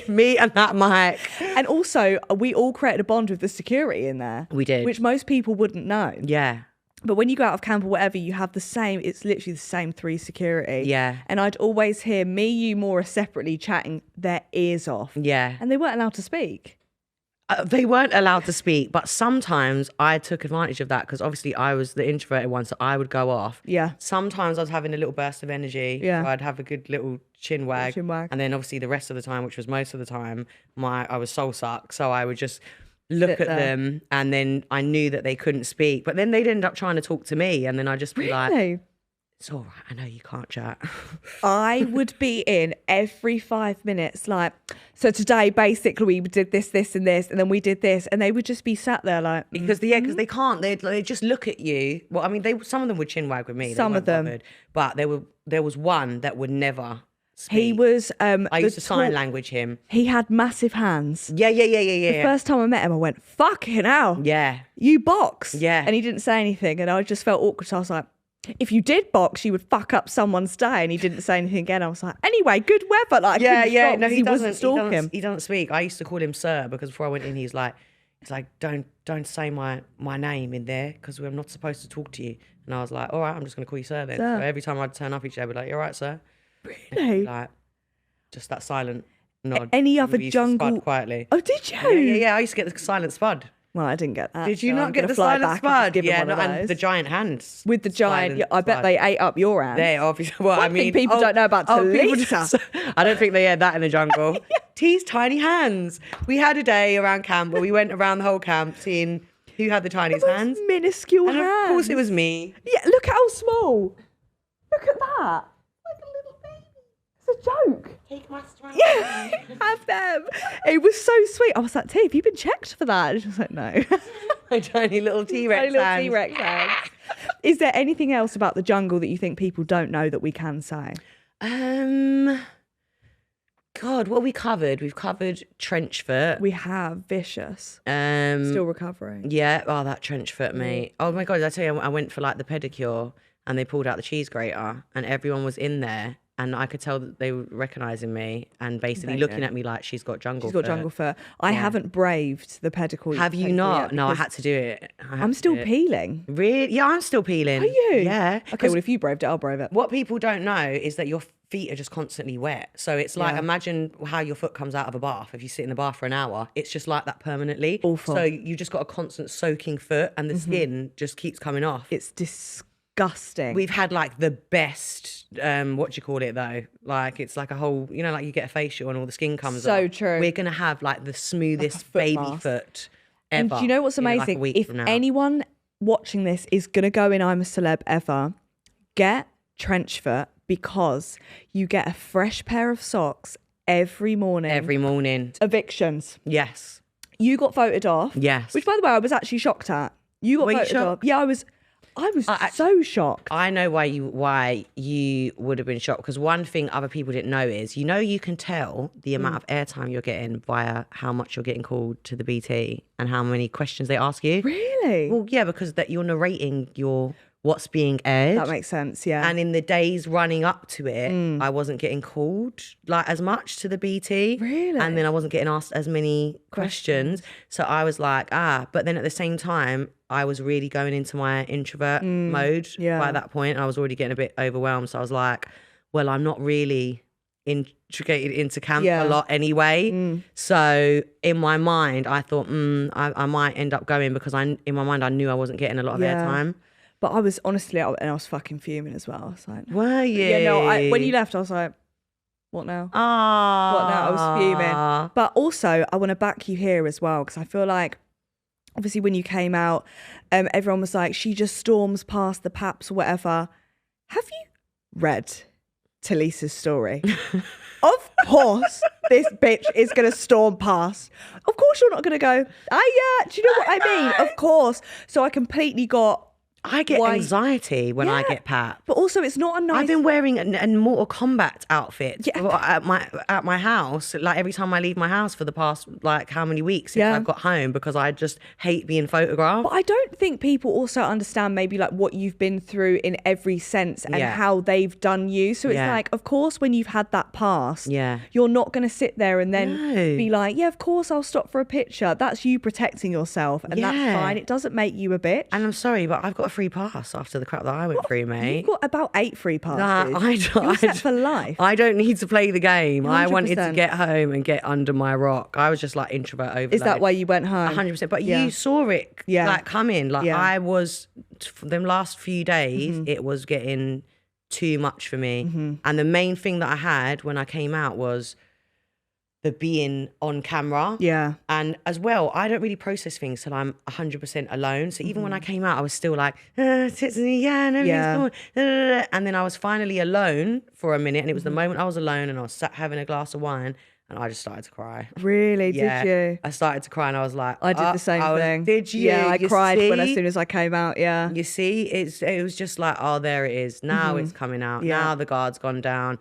Me and that mic. And also, we all created a bond with the security in there. We did. Which most people wouldn't know. Yeah. But when you go out of camp or whatever, you have the same, it's literally the same 3 security. Yeah. And I'd always hear me, you, Maura separately chatting their ears off. Yeah. And they weren't allowed to speak. They weren't allowed to speak, but sometimes I took advantage of that because obviously I was the introverted one, so I would go off. Yeah. Sometimes I was having a little burst of energy. Yeah. So I'd have a good little chin wag. And then obviously the rest of the time, which was most of the time, I was soul suck. So I would just look at them and then I knew that they couldn't speak. But then they'd end up trying to talk to me and then I'd just be like, it's all right, I know you can't chat. I would be in every 5 minutes like, so today basically we did this, this and this, and then we did this, and they would just be sat there like... Because they can't, they just look at you. Well, I mean, some of them would chin wag with me. Some of them. Bothered, but there was one that would never speak. He was... I used to sign language him. He had massive hands. Yeah. The first time I met him, I went, fucking hell. Yeah. You box. Yeah. And he didn't say anything, and I just felt awkward, so I was like... if you did box, you would fuck up someone's day, and he didn't say anything again. I was like, anyway, good weather. Like, No, he wasn't stalking. He doesn't speak. I used to call him sir because before I went in, he's like, don't say my name in there because I'm not supposed to talk to you. And I was like, all right, I'm just gonna call you sir then. Sir. So every time I'd turn up each day, I'd be like, you're right, sir. Really? Like, just that silent nod. Any And other we used to jungle? spud quietly. Oh, did you? Yeah. I used to get the silent spud. Well, I didn't get that. Did you so not I'm get gonna the fly silent back and just spud? give him Yeah, one of and those. the giant hands. With the giant, Silent I bet spud. they ate up your hands. They obviously. Well, I One thing mean, people don't know about Tulisa. I don't think they had that in the jungle. T's tiny hands. We had a day around camp where we went around the whole camp seeing who had the tiniest hands. Minuscule And hands. of course, it was me. Yeah, look how small. Look at that. Like a little baby. It's a joke. Take my strength. Yeah, have them. It was so sweet. I was like, T, have you been checked for that? And she was like, no. My tiny little T-Rex Tiny little hands. T-Rex hands. Is there anything else about the jungle that you think people don't know that we can say? God, what have we covered? We've covered trench foot. We have vicious. Still recovering. Yeah. Oh, that trench foot, mate. Oh my God, did I tell you, I went for like the pedicure and they pulled out the cheese grater and everyone was in there and I could tell that they were recognising me and basically looking at me like she's got jungle foot. She's got jungle foot. I haven't braved the pedicle. Have you not? No, I had to do it. I'm still peeling. Really? Yeah, I'm still peeling. Are you? Yeah. Okay, well, if you braved it, I'll brave it. What people don't know is that your feet are just constantly wet. So it's like, imagine how your foot comes out of a bath. If you sit in the bath for an hour, it's just like that permanently. Awful. So you just got a constant soaking foot and the skin just keeps coming off. It's disgusting. We've had like the best, what do you call it though? Like it's like a whole, you know, like you get a facial and all the skin comes off. So true. We're going to have like the smoothest foot baby mask. foot ever. And do you know what's in, like, a amazing? week If from now. anyone watching this is going to go in I'm a Celeb ever, get trench foot because you get a fresh pair of socks every morning. Every morning. Evictions. Yes. You got voted off. Yes. Which, by the way, I was actually shocked at. You got Were you voted off. shocked? Yeah, I was so shocked. I know why you would have been shocked because one thing other people didn't know is, you know, you can tell the amount of airtime you're getting via how much you're getting called to the BT and how many questions they ask you. Really? Well, yeah, because that you're narrating what's being aired. That makes sense, yeah. And in the days running up to it, I wasn't getting called like as much to the BT. Really? And then I wasn't getting asked as many questions. So I was like, but then at the same time, I was really going into my introvert mode by that point. And I was already getting a bit overwhelmed. So I was like, well, I'm not really integrated into camp a lot anyway. So in my mind, I thought, I might end up going because in my mind, I knew I wasn't getting a lot of airtime. But I was honestly, I was fucking fuming as well. I was like, were you? Yeah, no, when you left, I was like, what now? What now? I was fuming. But also, I want to back you here as well, because I feel like, obviously, when you came out, everyone was like, she just storms past the paps or whatever. Have you read Tulisa's story? Of course, this bitch is going to storm past. Of course, you're not going to go, yeah, do you know what I mean? Of course. So I completely got... I get anxiety when I get pat. But also, it's not a nice... I've been wearing a Mortal Kombat outfit at my house, like every time I leave my house for the past, like, how many weeks since I've got home, because I just hate being photographed. But I don't think people also understand maybe like what you've been through in every sense and how they've done you. So it's like, of course, when you've had that past, you're not going to sit there and then be like, yeah, of course I'll stop for a picture. That's you protecting yourself, and that's fine. It doesn't make you a bitch. And I'm sorry, but I've got a free pass after the crap that I went through, mate. You've got about 8 free passes. You're set for life. I don't need to play the game. 100%. I wanted to get home and get under my rock. I was just like introvert overload. Is that why you went home? 100%. But you saw it like coming. Like I was, for them last few days, it was getting too much for me. And the main thing that I had when I came out was the being on camera. Yeah. And as well, I don't really process things till I'm 100% alone. So even when I came out, I was still like, tits and everything's cool. And then I was finally alone for a minute. And it was the moment I was alone and I was sat having a glass of wine and I just started to cry. Really? Did you? I started to cry and I was like, I did the same thing. Did you? Yeah, I cried as soon as I came out. Yeah. You see, it was just like, oh, there it is. Now it's coming out. Now the guard's gone down.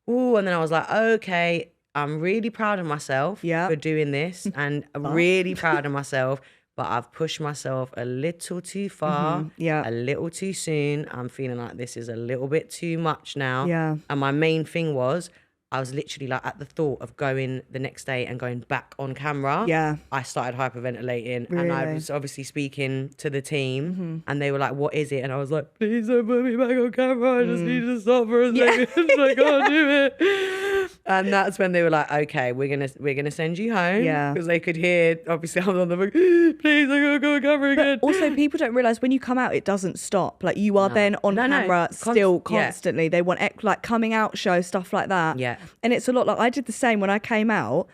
Ooh, and then I was like, okay, I'm really proud of myself for doing this, and I'm really proud of myself, but I've pushed myself a little too far, a little too soon. I'm feeling like this is a little bit too much now. Yeah. And my main thing was, I was literally like at the thought of going the next day and going back on camera. Yeah. I started hyperventilating Really? and I was obviously speaking to the team and they were like, what is it? And I was like, please don't put me back on camera. I just need to stop for a second. I can't do it. And that's when they were like, okay, we're gonna send you home. Yeah. Because they could hear, obviously I was on the phone, please, I gotta go on camera again. Also, people don't realise when you come out, it doesn't stop. Like you are then on camera still constantly. They want like coming out shows, stuff like that. Yeah. And it's a lot like I did the same when I came out.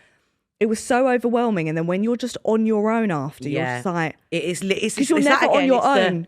It was so overwhelming. And then when you're just on your own after, you're just like... It's because you're never on your own.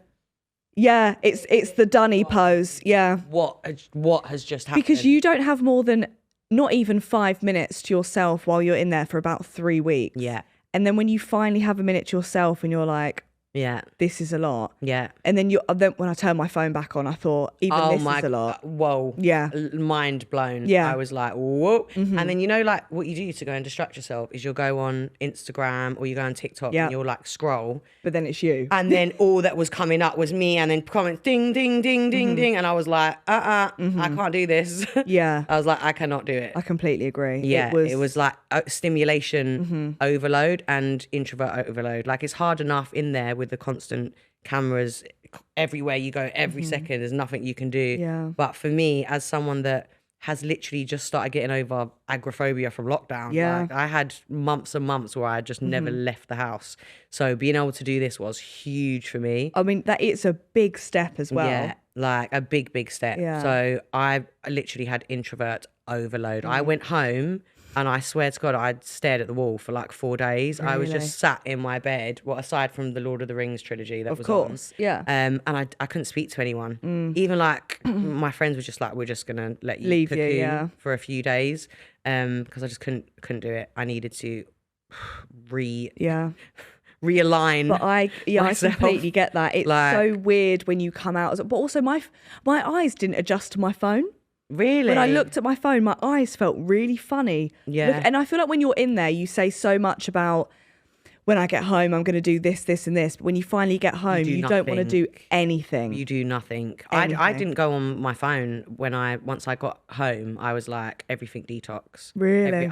Yeah, it's the Dunny pose. Yeah. What has just happened? Because you don't have more than not even 5 minutes to yourself while you're in there for about 3 weeks. Yeah. And then when you finally have a minute to yourself and you're like... Yeah. This is a lot. Yeah. And then then when I turned my phone back on, I thought, this is a lot. Whoa. Yeah. Mind blown. Yeah. I was like, whoa. And then, like what you do to go and distract yourself is you'll go on Instagram or you go on TikTok and you'll like scroll. But then it's you. And then all that was coming up was me and then comments, ding, ding, ding, ding, ding. And I was like, I can't do this. Yeah. I was like, I cannot do it. I completely agree. Yeah. It was like stimulation overload and introvert overload. Like it's hard enough in there with the constant cameras everywhere you go, every second, there's nothing you can do. Yeah. But for me, as someone that has literally just started getting over agoraphobia from lockdown, like I had months and months where I just never left the house. So being able to do this was huge for me. I mean, it's a big step as well. Yeah, like a big step. Yeah. So I literally had introvert overload. I went home and I swear to God, I'd stared at the wall for like 4 days. Really? I was just sat in my bed, aside from the Lord of the Rings trilogy that was on. Of course, yeah. And I couldn't speak to anyone. Even like my friends were just like, we're just going to let you leave cocoon for a few days because I just couldn't do it. I needed to realign. But I completely get that. It's like, so weird when you come out. But also my eyes didn't adjust to my phone. Really? When I looked at my phone, my eyes felt really funny. Yeah. And I feel like when you're in there, you say so much about, when I get home, I'm going to do this, this and this. But when you finally get home, you don't want to do anything. You do nothing. I didn't go on my phone once I got home. I was like, everything detox. Really?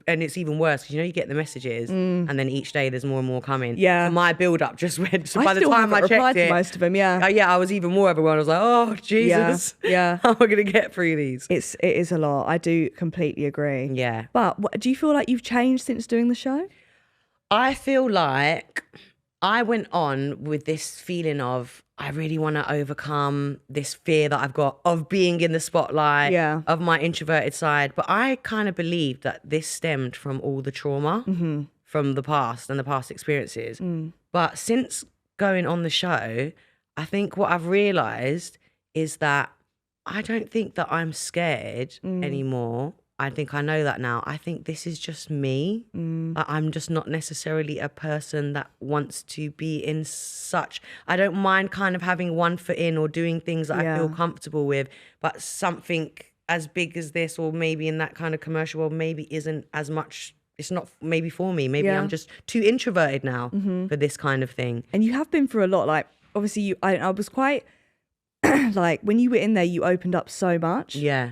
And it's even worse because, you get the messages and then each day there's more and more coming. Yeah. So my build up just went. So by the time I checked it, to most of them, yeah. Yeah, I was even more overwhelmed. I was like, oh, Jesus. Yeah. How am I going to get through these? It is a lot. I do completely agree. Yeah. But do you feel like you've changed since doing the show? I feel like I went on with this feeling of I really want to overcome this fear that I've got of being in the spotlight, of my introverted side. But I kind of believed that this stemmed from all the trauma from the past and the past experiences. But since going on the show, I think what I've realised is that I don't think that I'm scared anymore. I think I know that now. I think this is just me. Like, I'm just not necessarily a person that wants to be in such... I don't mind kind of having one foot in or doing things that I feel comfortable with, but something as big as this or maybe in that kind of commercial world maybe isn't as much... It's not maybe for me. Maybe I'm just too introverted now for this kind of thing. And you have been through a lot. Like, obviously, I was quite... like, when you were in there, you opened up so much. Yeah.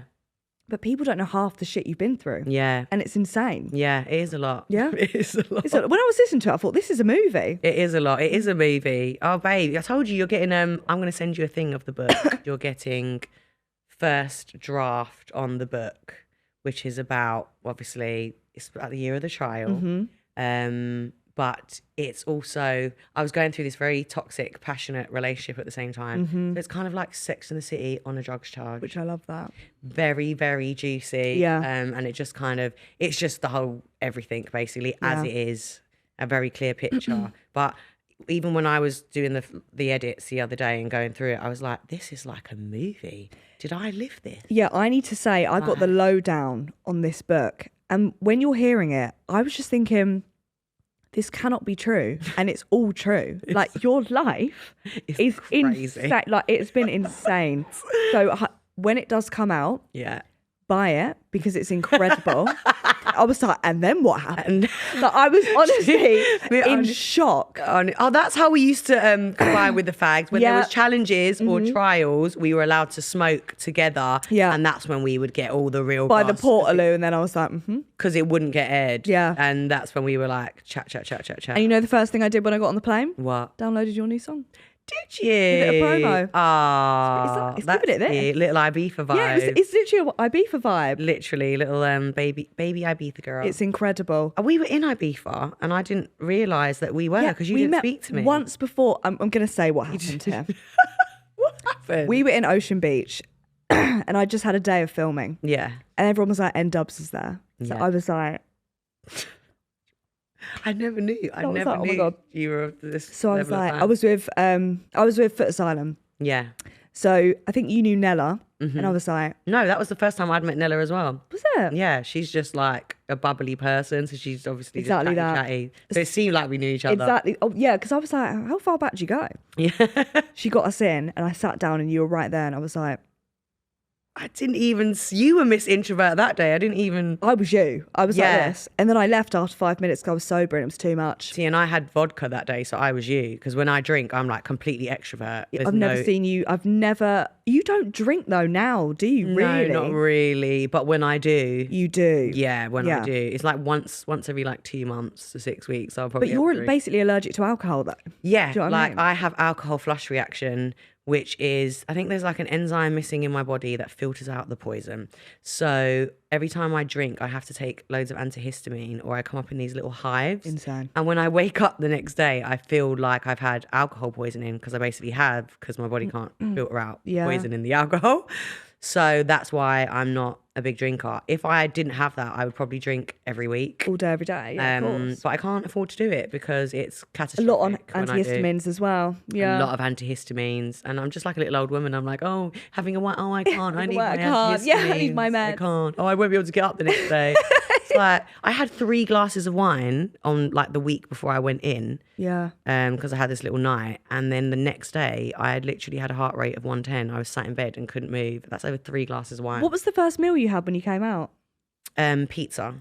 But people don't know half the shit you've been through. Yeah. And it's insane. Yeah, it is a lot. Yeah? It is a lot. When I was listening to it, I thought, this is a movie. It is a lot. It is a movie. Oh, babe, I told you you're getting... I'm going to send you a thing of the book. You're getting first draft on the book, which is about, obviously, it's about the year of the child. But it's also... I was going through this very toxic, passionate relationship at the same time. So it's kind of like Sex and the City on a drugs charge. Which I love that. Very, very juicy. Yeah. And it just kind of... It's just the whole everything, basically, as it is. A very clear picture. But even when I was doing the edits the other day and going through it, I was like, this is like a movie. Did I live this? Yeah, I need to say, I got the lowdown on this book. And when you're hearing it, I was just thinking... This cannot be true, and it's all true. Like, your life is insane. Like, it's been insane. So when it does come out, buy it because it's incredible. I was like, and then what happened? Like, I was honestly in shock. Oh, that's how we used to combine with the fags. When there was challenges or trials, we were allowed to smoke together. Yeah. And that's when we would get all the real By the goss, Portaloo, and then I was like, because it wouldn't get aired. Yeah. And that's when we were like, chat. And you know the first thing I did when I got on the plane? What? Downloaded your new song. Did you? Give it a promo. Ah, It's giving it there. Little Ibiza vibe. Yeah, it's literally an Ibiza vibe. Literally, little baby Ibiza girl. It's incredible. We were in Ibiza, and I didn't realise that we were because you didn't speak to me once before. I'm going to say what happened here. What happened? We were in Ocean Beach, and I just had a day of filming. Yeah. And everyone was like, N-Dubs is there. So I was like, I never knew. I never like, knew oh my God. you were of this. So I was level of like, fan. I was with Foot Asylum. Yeah. So I think you knew Nella, and I was like, No, that was the first time I'd met Nella as well. was it? Yeah, she's just like a bubbly person, so she's obviously Exactly just that. chatty. So it seemed like we knew each other. Exactly. Oh yeah, because I was like, how far back did you go? Yeah. She got us in, and I sat down, and you were right there, and I was like, I didn't even. You were Miss Introvert that day. I didn't even. I was you. I was like this, and then I left after 5 minutes because I was sober and it was too much. See, and I had vodka that day, so I was you. Because when I drink, I'm like completely extrovert. I've never seen you. You don't drink though now, do you? Really? No, not really. But when I do, You do. yeah, when I do, it's like once every like 2 months to 6 weeks. I'll probably. But you're basically allergic to alcohol, though. Yeah, Do you know what I mean? I have alcohol flush reaction, which is, I think there's like an enzyme missing in my body that filters out the poison. So every time I drink, I have to take loads of antihistamine, or I come up in these little hives. Insane. And when I wake up the next day, I feel like I've had alcohol poisoning, because I basically have, because my body can't filter out poison in the alcohol. So that's why I'm not a big drinker. If I didn't have that, I would probably drink every week. All day, every day. Yeah, of course. But I can't afford to do it because it's catastrophic. A lot on when I do. antihistamines as well. Yeah. A lot of antihistamines, and I'm just like a little old woman. I'm like, oh, having a white. Oh, I can't. I need my antihistamines. Yeah, I need my meds. I can't. Oh, I won't be able to get up the next day. It's like I had 3 glasses of wine on like the week before I went in. Yeah. Because I had this little night, and then the next day I had literally had a heart rate of 110. I was sat in bed and couldn't move. That's over 3 glasses of wine. What was the first meal you had when you came out? Pizza.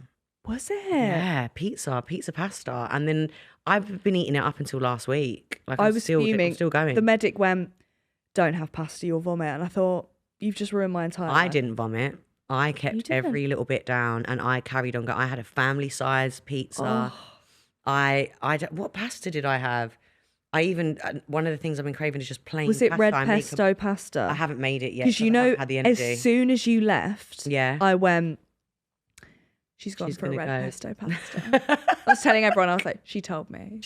Was it? Yeah, pizza pasta, and then I've been eating it up until last week. Like I I'm was still fuming. I'm still going. The medic went, "Don't have pasta, you'll vomit," and I thought, "You've just ruined my entire life." I didn't vomit. I kept every little bit down, and I carried on going. I had a family-sized pizza. What pasta did I have? I even one of the things I've been craving is just plain. Was it pasta. red pesto pasta? I haven't made it yet because I haven't had the energy. As soon as you left, I went. She's gone for a red pesto pasta. I was telling everyone, I was like, she told me.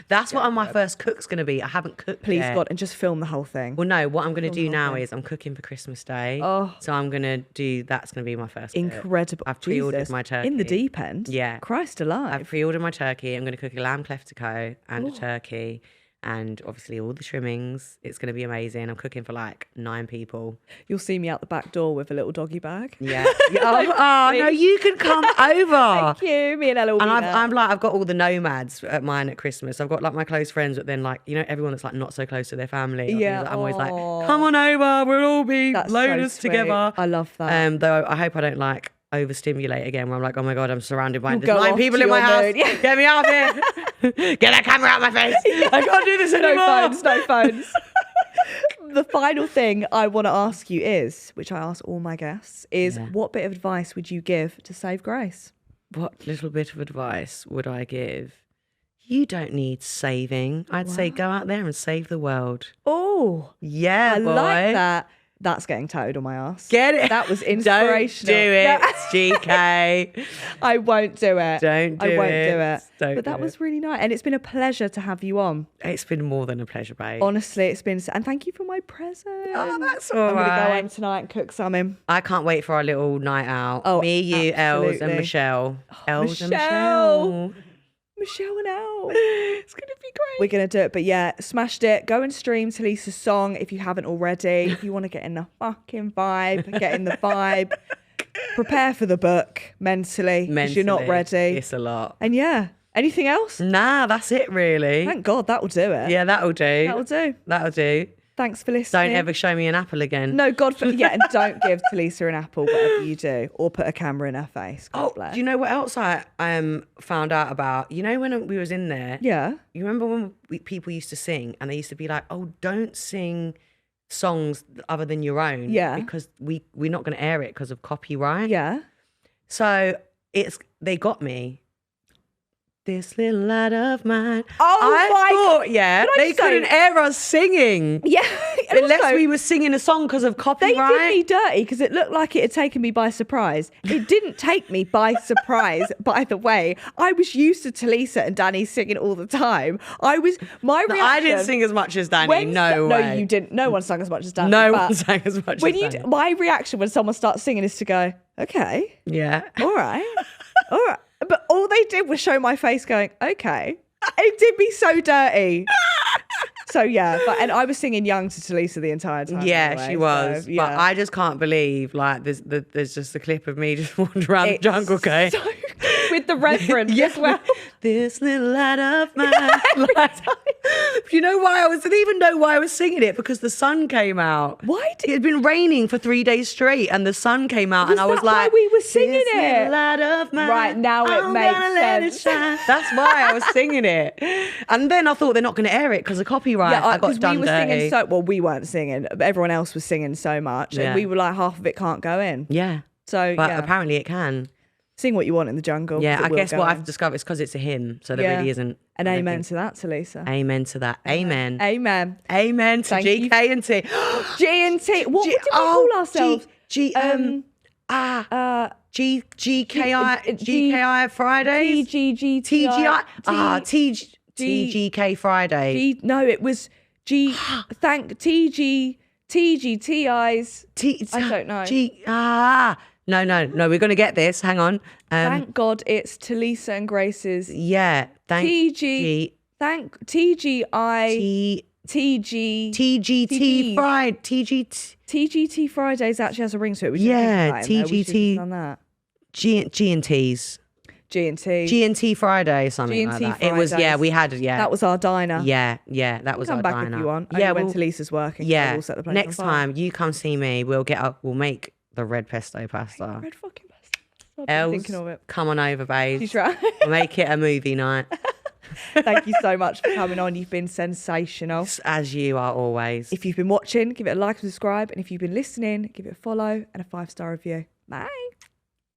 That's what my first cook's going to be. I haven't cooked Please, yet. God, and just film the whole thing. Well, no, what I'm going to do now is I'm cooking for Christmas Day. Oh. So I'm going to do, that's going to be my first cook. Incredible. I've pre-ordered my turkey. In the deep end? Yeah. Christ alive. I've pre-ordered my turkey. I'm going to cook a lamb cleftico and a turkey. And obviously all the trimmings. It's going to be amazing. I'm cooking for like 9 people. You'll see me out the back door with a little doggy bag. Yeah. Oh, no, you can come over. Thank you. Me and Ella will And be there. I'm like, I've got all the nomads at mine at Christmas. I've got like my close friends, but then like, you know, everyone that's like not so close to their family. Yeah. I'm always like, come on over. We'll all be loners together. I love that. Though I hope I don't like overstimulate again where I'm like, oh my God, I'm surrounded by 9 people in my house. Yeah. Get me out of here. Get that camera out of my face. I can't do this anymore. No phones. The final thing I want to ask you is, which I ask all my guests, is what bit of advice would you give to save Grace? What little bit of advice would I give? You don't need saving. I'd say go out there and save the world. Oh. Yeah, I boy. like that. That's getting tattooed on my ass. Get it? That was inspirational. Don't do it, GK. I won't do it. Don't do it. I won't do it. Don't but that do was it. really nice. And it's been a pleasure to have you on. It's been more than a pleasure, babe. Honestly, it's been... And thank you for my present. Oh, that's all I'm right. going to go home tonight and cook something. I can't wait for our little night out. Oh, me, you, Els and absolutely. Michelle. Els and Michelle. Michelle. Michelle and Al. It's going to be great. We're going to do it. But yeah, smashed it. Go and stream Tulisa's song if you haven't already. If you want to get in the fucking vibe, get in the vibe. Prepare for the book mentally. Because you're not ready. It's a lot. And yeah, anything else? Nah, that's it really. Thank God, that'll do it. Yeah, that'll do. That'll do. That'll do. Thanks for listening. Don't ever show me an apple again. No, God, and don't give Tulisa an apple, whatever you do, or put a camera in her face. God bless. Do you know what else I found out about? You know when we was in there? Yeah. You remember when people used to sing and they used to be like, oh, don't sing songs other than your own. Yeah. Because we're not going to air it because of copyright. Yeah. So they got me. This little lad of mine. Oh, I thought, they couldn't air us singing. Yeah. Unless also, we were singing a song because of copyright. They did me dirty because it looked like it had taken me by surprise. It didn't take me by surprise, by the way. I was used to Tulisa and Dunny singing all the time. My reaction... I didn't sing as much as Dunny, no way. No, you didn't. No one sang as much as Dunny. No one sang as much as Dunny. My reaction when someone starts singing is to go, okay. Yeah. All right. All right. But all they did was show my face going, okay. It did me so dirty. So yeah, and I was singing Young to Tulisa the entire time. Yeah, anyway, she was. So, yeah. But I just can't believe there's just a clip of me just wandering around the jungle, okay? So with the reverend as well. This little lad of mine. You know why I didn't even know why I was singing it, because the sun came out. It had been raining for 3 days straight and the sun came out and I was like, why we were singing this it? little lad of mine, right, now it makes sense. That's why I was singing it. And then I thought they're not going to air it because of copyright. Yeah, I got done we were dirty. singing we weren't singing, but everyone else was singing so much, and we were like, half of it can't go in. Yeah. So, but apparently it can. Sing what you want in the jungle. Yeah, I guess what I've discovered is because it's a hymn, so there really isn't. And amen to that, Tulisa. Amen to that. Amen. Amen. Amen to GK and T. G and T. What did we call ourselves? GKI Fridays. TGI. TGK Friday. No, it was TGTIs. I don't know. No, we're going to get this. Hang on. Thank God it's Tulisa and Grace's. Yeah. TGI. TGT Friday. TGT Fridays actually has a ring to it. TGT. On that. G&T's. G&T Friday, something like that. It was, we had, That was our diner. Yeah, that was our diner. Come back if you want. Yeah, when Tulisa's working. Yeah, we'll set the place next on fire. time you come see me, we'll make the red pesto pasta. Red fucking pasta. Els, thinking of it. Come on over, babes. She's right. We'll make it a movie night. Thank you so much for coming on. You've been sensational. As you are always. If you've been watching, give it a like and subscribe. And if you've been listening, give it a follow and a 5-star review. Bye.